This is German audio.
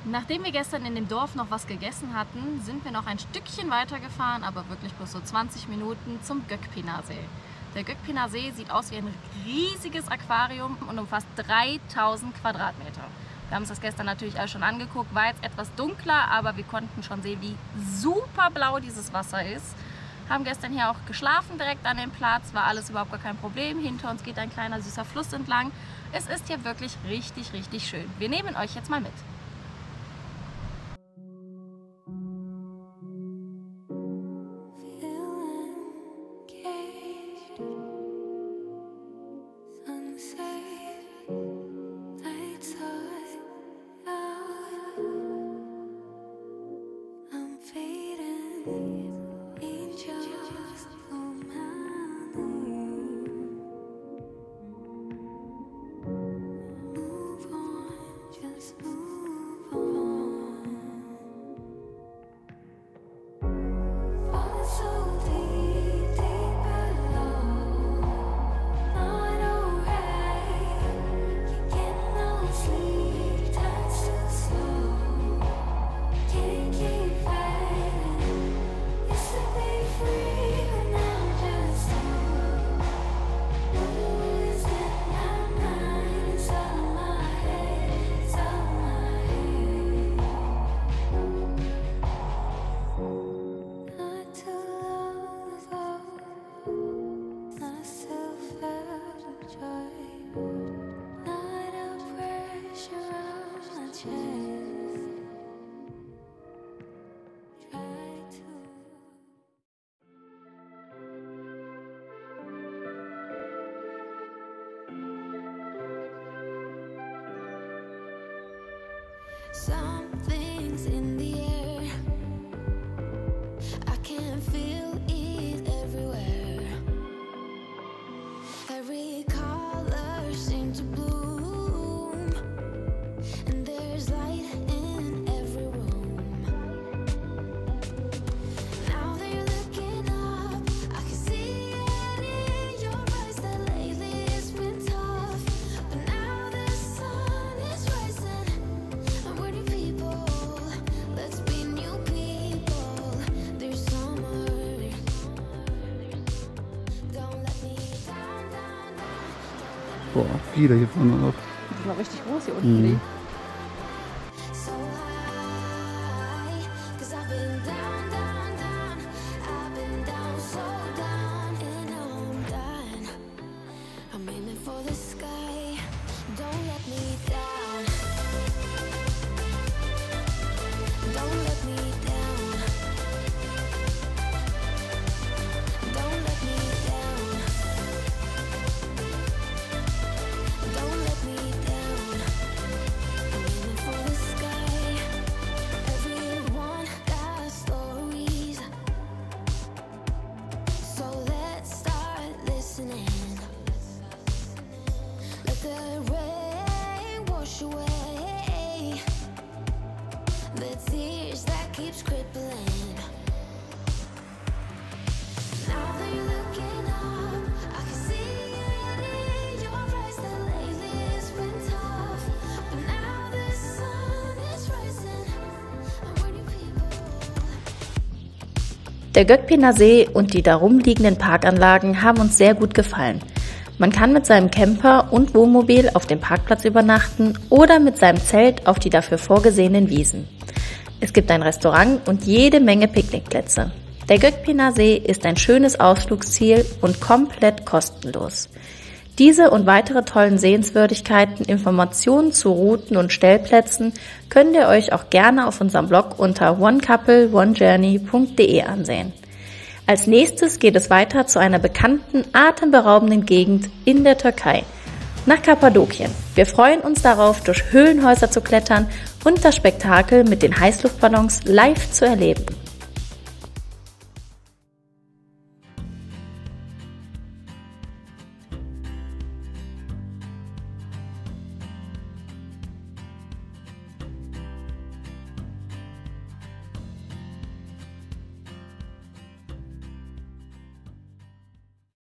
Nachdem wir gestern in dem Dorf noch was gegessen hatten, sind wir noch ein Stückchen weiter gefahren, aber wirklich bloß so 20 Minuten zum Gökpina See. Der Gökpina See sieht aus wie ein riesiges Aquarium und umfasst 3000 Quadratmeter. Wir haben uns das gestern natürlich alles schon angeguckt, war jetzt etwas dunkler, aber wir konnten schon sehen, wie super blau dieses Wasser ist. Haben gestern hier auch geschlafen direkt an dem Platz, war alles überhaupt gar kein Problem. Hinter uns geht ein kleiner süßer Fluss entlang. Es ist hier wirklich richtig, richtig schön. Wir nehmen euch jetzt mal mit. Something's in the air. I can feel it everywhere. Every color seems to bloom, and there's light in every room. Now that you're looking up, I can see it in your eyes that lately it's been tough. But now the sun is rising. Boah, viele hier vorne auch. Die sind noch richtig groß hier unten. Mhm. Der Gökpina See und die darum liegenden Parkanlagen haben uns sehr gut gefallen. Man kann mit seinem Camper und Wohnmobil auf dem Parkplatz übernachten oder mit seinem Zelt auf die dafür vorgesehenen Wiesen. Es gibt ein Restaurant und jede Menge Picknickplätze. Der Gökpina See ist ein schönes Ausflugsziel und komplett kostenlos. Diese und weitere tollen Sehenswürdigkeiten, Informationen zu Routen und Stellplätzen könnt ihr euch auch gerne auf unserem Blog unter onecoupleonejourney.de ansehen. Als nächstes geht es weiter zu einer bekannten, atemberaubenden Gegend in der Türkei, nach Kappadokien. Wir freuen uns darauf, durch Höhlenhäuser zu klettern und das Spektakel mit den Heißluftballons live zu erleben.